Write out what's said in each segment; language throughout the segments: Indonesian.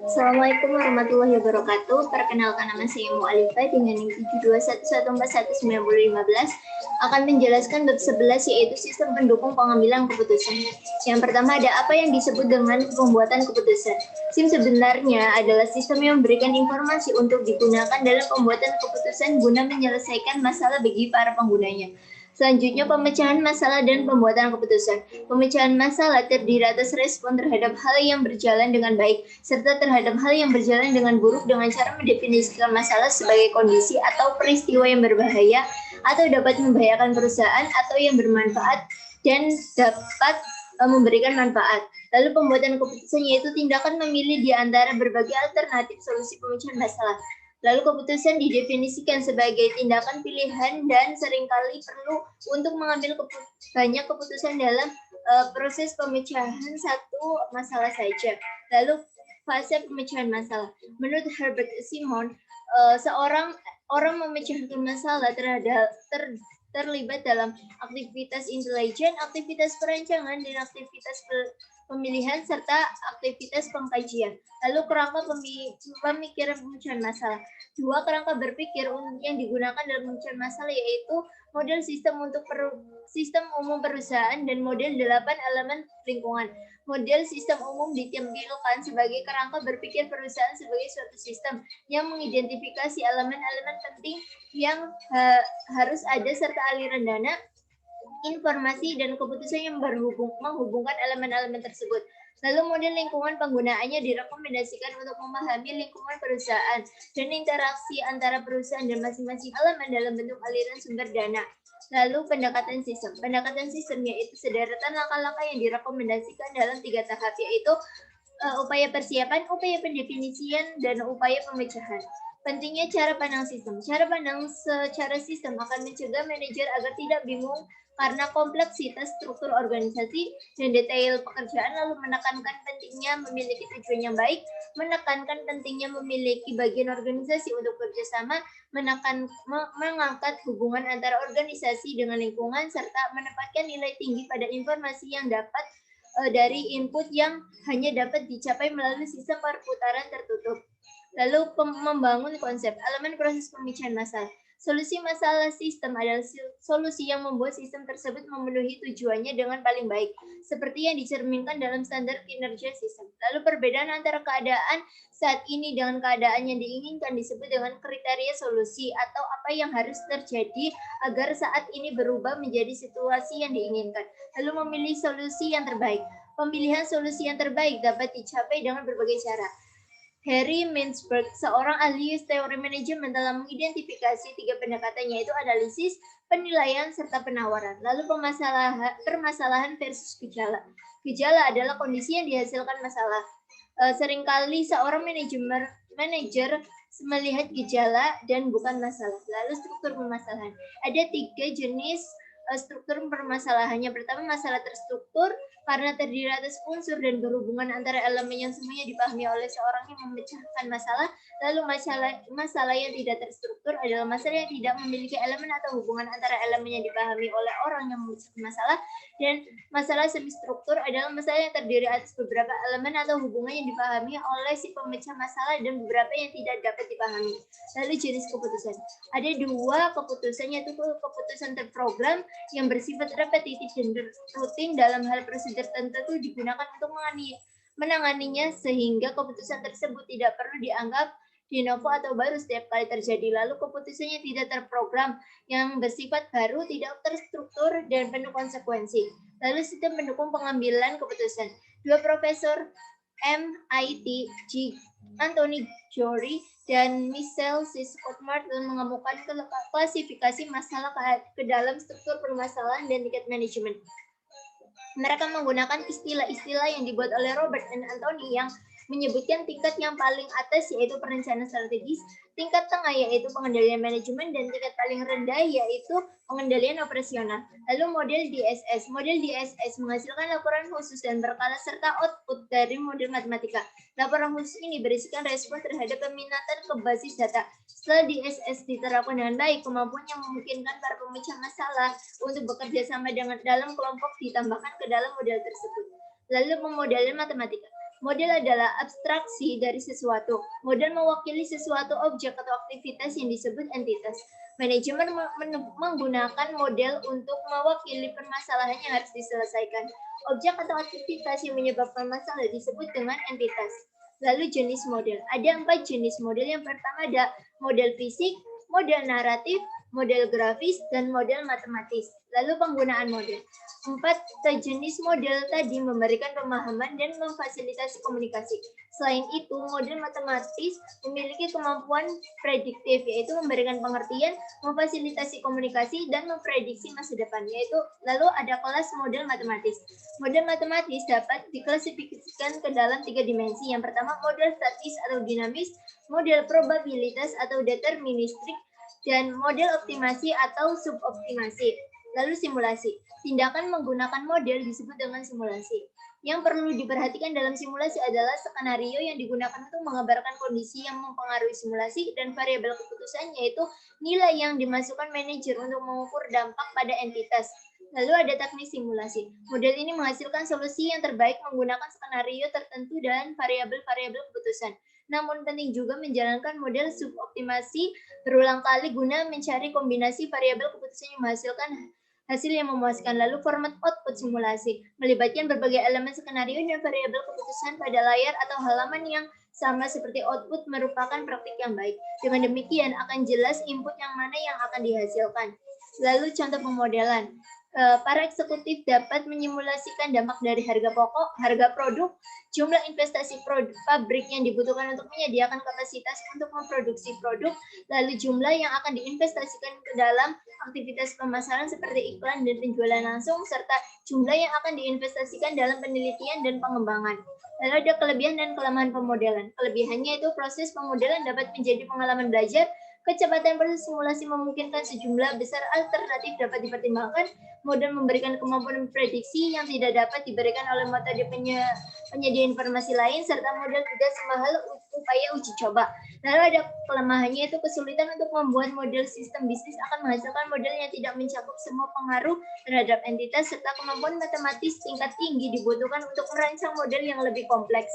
Assalamualaikum warahmatullahi wabarakatuh. Perkenalkan, nama saya Mu'alifah dengan NIM 721141915 akan menjelaskan bab 11 yaitu sistem pendukung pengambilan keputusan. Yang pertama, ada apa yang disebut dengan pembuatan keputusan. SIM sebenarnya adalah sistem yang memberikan informasi untuk digunakan dalam pembuatan keputusan guna menyelesaikan masalah bagi para penggunanya. Selanjutnya, pemecahan masalah dan pembuatan keputusan. Pemecahan masalah terdiri atas respon terhadap hal yang berjalan dengan baik, serta terhadap hal yang berjalan dengan buruk dengan cara mendefinisikan masalah sebagai kondisi atau peristiwa yang berbahaya atau dapat membahayakan perusahaan atau yang bermanfaat dan dapat memberikan manfaat. Lalu pembuatan keputusan yaitu tindakan memilih di antara berbagai alternatif solusi pemecahan masalah. Lalu keputusan didefinisikan sebagai tindakan pilihan dan seringkali perlu untuk mengambil banyak keputusan dalam proses pemecahan satu masalah saja. Lalu fase pemecahan masalah. Menurut Herbert Simon, seorang orang memecahkan masalah terlibat dalam aktivitas intelijen, aktivitas perancangan, dan aktivitas pemilihan serta aktivitas pengkajian. Lalu kerangka pemikiran pemecahan masalah. Dua kerangka berpikir yang digunakan dalam pemecahan masalah yaitu model sistem untuk sistem umum perusahaan dan model 8 elemen lingkungan. Model sistem umum ditampilkan sebagai kerangka berpikir perusahaan sebagai suatu sistem yang mengidentifikasi elemen-elemen penting yang harus ada serta aliran dana, informasi, dan keputusan yang menghubungkan elemen-elemen tersebut. Lalu model lingkungan penggunaannya direkomendasikan untuk memahami lingkungan perusahaan dan interaksi antara perusahaan dan masing-masing elemen dalam bentuk aliran sumber dana. Lalu pendekatan sistem. Pendekatan sistem yaitu sederetan langkah-langkah yang direkomendasikan dalam 3 tahap, yaitu upaya persiapan, upaya pendefinisian, dan upaya pemecahan. Pentingnya cara pandang sistem. Cara pandang secara sistem akan mencegah manajer agar tidak bingung karena kompleksitas struktur organisasi dan detail pekerjaan, lalu menekankan pentingnya memiliki tujuan yang baik, menekankan pentingnya memiliki bagian organisasi untuk bekerjasama, mengangkat hubungan antara organisasi dengan lingkungan, serta menempatkan nilai tinggi pada informasi yang dapat dari input yang hanya dapat dicapai melalui sistem perputaran tertutup. Lalu membangun konsep elemen proses pemecahan masalah. Solusi masalah sistem adalah solusi yang membuat sistem tersebut memenuhi tujuannya dengan paling baik, seperti yang dicerminkan dalam standar kinerja sistem. Lalu perbedaan antara keadaan saat ini dengan keadaan yang diinginkan disebut dengan kriteria solusi atau apa yang harus terjadi agar saat ini berubah menjadi situasi yang diinginkan. Lalu memilih solusi yang terbaik. Pemilihan solusi yang terbaik dapat dicapai dengan berbagai cara. Harry Mintzberg, seorang ahli teori manajemen, telah mengidentifikasi 3 pendekatan, yaitu analisis, penilaian, serta penawaran. Lalu permasalahan versus gejala. Gejala adalah kondisi yang dihasilkan masalah. Seringkali seorang manajer melihat gejala dan bukan masalah. Lalu struktur permasalahan. Ada 3 jenis struktur permasalahannya. Pertama, masalah terstruktur karena terdiri atas unsur dan berhubungan antara elemen yang semuanya dipahami oleh seorang yang memecahkan masalah. Lalu masalah yang tidak terstruktur adalah masalah yang tidak memiliki elemen atau hubungan antara elemen yang dipahami oleh orang yang memecahkan masalah. Dan masalah semi struktur adalah masalah yang terdiri atas beberapa elemen atau hubungan yang dipahami oleh si pemecah masalah dan beberapa yang tidak dapat dipahami. Lalu jenis keputusan. Ada 2 keputusan, yaitu keputusan terprogram yang bersifat repetitif dan rutin dalam hal prosedur tertentu digunakan untuk menanganinya, sehingga keputusan tersebut tidak perlu dianggap de novo atau baru setiap kali terjadi. Lalu keputusannya tidak terprogram yang bersifat baru, tidak terstruktur, dan penuh konsekuensi. Lalu sistem pendukung pengambilan keputusan. 2 profesor MIT, Anthony Jory dan Michelle C. Scott Martin mengemukakan klasifikasi masalah ke dalam struktur permasalahan dan tingkat manajemen. Mereka menggunakan istilah-istilah yang dibuat oleh Robert dan Anthony yang menyebutkan tingkat yang paling atas yaitu perencanaan strategis, tingkat tengah yaitu pengendalian manajemen, dan tingkat paling rendah yaitu pengendalian operasional. Lalu model DSS. Model DSS menghasilkan laporan khusus dan berkala serta output dari model matematika. Laporan khusus ini berisikan respon terhadap peminatan ke basis data. Setelah DSS diterapkan dengan baik, kemampuan yang memungkinkan para pemecah masalah untuk bekerja sama dalam kelompok ditambahkan ke dalam model tersebut. Lalu pemodelan matematika. Model adalah abstraksi dari sesuatu. Model mewakili sesuatu objek atau aktivitas yang disebut entitas. Manajemen menggunakan model untuk mewakili permasalahan yang harus diselesaikan. Objek atau aktivitas yang menyebabkan masalah disebut dengan entitas. Lalu jenis model. Ada 4 jenis model. Yang pertama ada model fisik, model naratif, model grafis, dan model matematis. Lalu penggunaan model. 4 jenis model tadi memberikan pemahaman dan memfasilitasi komunikasi. Selain itu, model matematis memiliki kemampuan prediktif, yaitu memberikan pengertian, memfasilitasi komunikasi, dan memprediksi masa depan. Lalu ada kelas model matematis. Model matematis dapat diklasifikasikan ke dalam 3 dimensi. Yang pertama, model statis atau dinamis, model probabilitas atau deterministik, dan model optimasi atau suboptimasi. Lalu simulasi. Tindakan menggunakan model disebut dengan simulasi. Yang perlu diperhatikan dalam simulasi adalah skenario yang digunakan untuk mengabarkan kondisi yang mempengaruhi simulasi dan variabel keputusan, yaitu nilai yang dimasukkan manajer untuk mengukur dampak pada entitas. Lalu ada teknik simulasi. Model ini menghasilkan solusi yang terbaik menggunakan skenario tertentu dan variabel-variabel keputusan. Namun penting juga menjalankan model suboptimasi berulang kali guna mencari kombinasi variabel keputusan yang menghasilkan hasil yang memuaskan. Lalu format output simulasi melibatkan berbagai elemen skenario dan variabel keputusan pada layar atau halaman yang sama seperti output merupakan praktik yang baik. Dengan demikian akan jelas input yang mana yang akan dihasilkan. Lalu contoh pemodelan. Para eksekutif dapat menyimulasikan dampak dari harga pokok, harga produk, jumlah investasi pabrik yang dibutuhkan untuk menyediakan kapasitas untuk memproduksi produk, lalu jumlah yang akan diinvestasikan ke dalam aktivitas pemasaran seperti iklan dan penjualan langsung, serta jumlah yang akan diinvestasikan dalam penelitian dan pengembangan. Lalu ada kelebihan dan kelemahan pemodelan. Kelebihannya itu proses pemodelan dapat menjadi pengalaman belajar. Kecepatan proses simulasi memungkinkan sejumlah besar alternatif dapat dipertimbangkan. Model memberikan kemampuan prediksi yang tidak dapat diberikan oleh metode penyedia informasi lain, serta model tidak semahal upaya uji coba. Lalu ada kelemahannya itu kesulitan untuk membuat model sistem bisnis akan menghasilkan model yang tidak mencakup semua pengaruh terhadap entitas, serta kemampuan matematis tingkat tinggi dibutuhkan untuk merancang model yang lebih kompleks.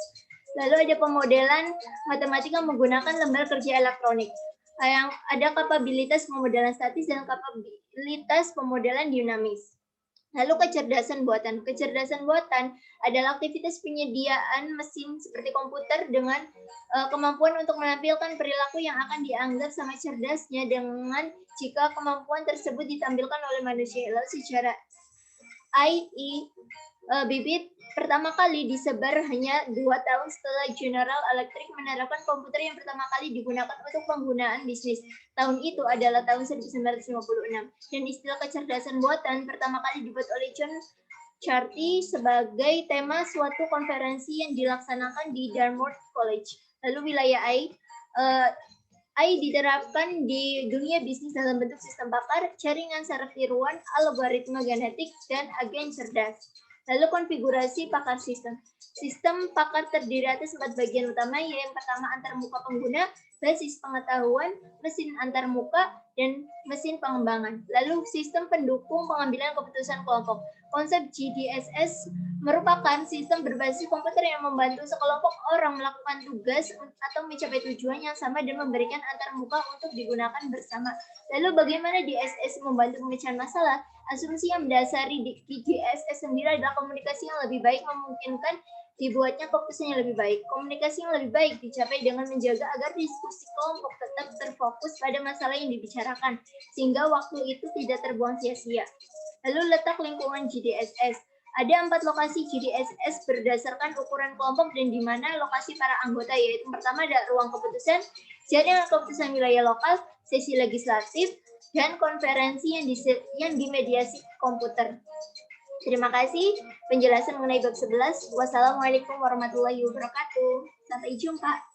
Lalu ada pemodelan matematika menggunakan lembar kerja elektronik. Yang ada kapabilitas pemodelan statis dan kapabilitas pemodelan dinamis. Lalu kecerdasan buatan. Kecerdasan buatan adalah aktivitas penyediaan mesin seperti komputer dengan kemampuan untuk menampilkan perilaku yang akan dianggap sama cerdasnya dengan jika kemampuan tersebut ditampilkan oleh manusia. Lalu secara bibit pertama kali disebar hanya 2 tahun setelah General Electric menerapkan komputer yang pertama kali digunakan untuk penggunaan bisnis. Tahun itu adalah tahun 1956. Dan istilah kecerdasan buatan pertama kali dibuat oleh John Charty sebagai tema suatu konferensi yang dilaksanakan di Dartmouth College. Lalu wilayah AI diterapkan di dunia bisnis dalam bentuk sistem pakar, jaringan saraf tiruan, algoritma genetik, dan agen cerdas. Lalu konfigurasi pakar sistem. Sistem pakar terdiri atas 4 bagian utama, yaitu yang pertama antarmuka pengguna, basis pengetahuan, mesin antarmuka, dan mesin pengembangan. Lalu sistem pendukung pengambilan keputusan kelompok. Konsep GDSS merupakan sistem berbasis komputer yang membantu sekelompok orang melakukan tugas atau mencapai tujuan yang sama dan memberikan antarmuka untuk digunakan bersama. Lalu bagaimana DSS membantu pemecahan masalah? Asumsi yang mendasari DSS sendiri adalah komunikasi yang lebih baik memungkinkan dibuatnya keputusan yang lebih baik. Komunikasi yang lebih baik dicapai dengan menjaga agar diskusi kelompok tetap terfokus pada masalah yang dibicarakan, sehingga waktu itu tidak terbuang sia-sia. Lalu letak lingkungan GDSS. Ada 4 lokasi GDSS berdasarkan ukuran kelompok dan di mana lokasi para anggota, yaitu pertama ada ruang keputusan, jaringan keputusan wilayah lokal, sesi legislatif, dan konferensi yang dimediasi komputer. Terima kasih penjelasan mengenai bab 11. Wassalamualaikum warahmatullahi wabarakatuh. Sampai jumpa.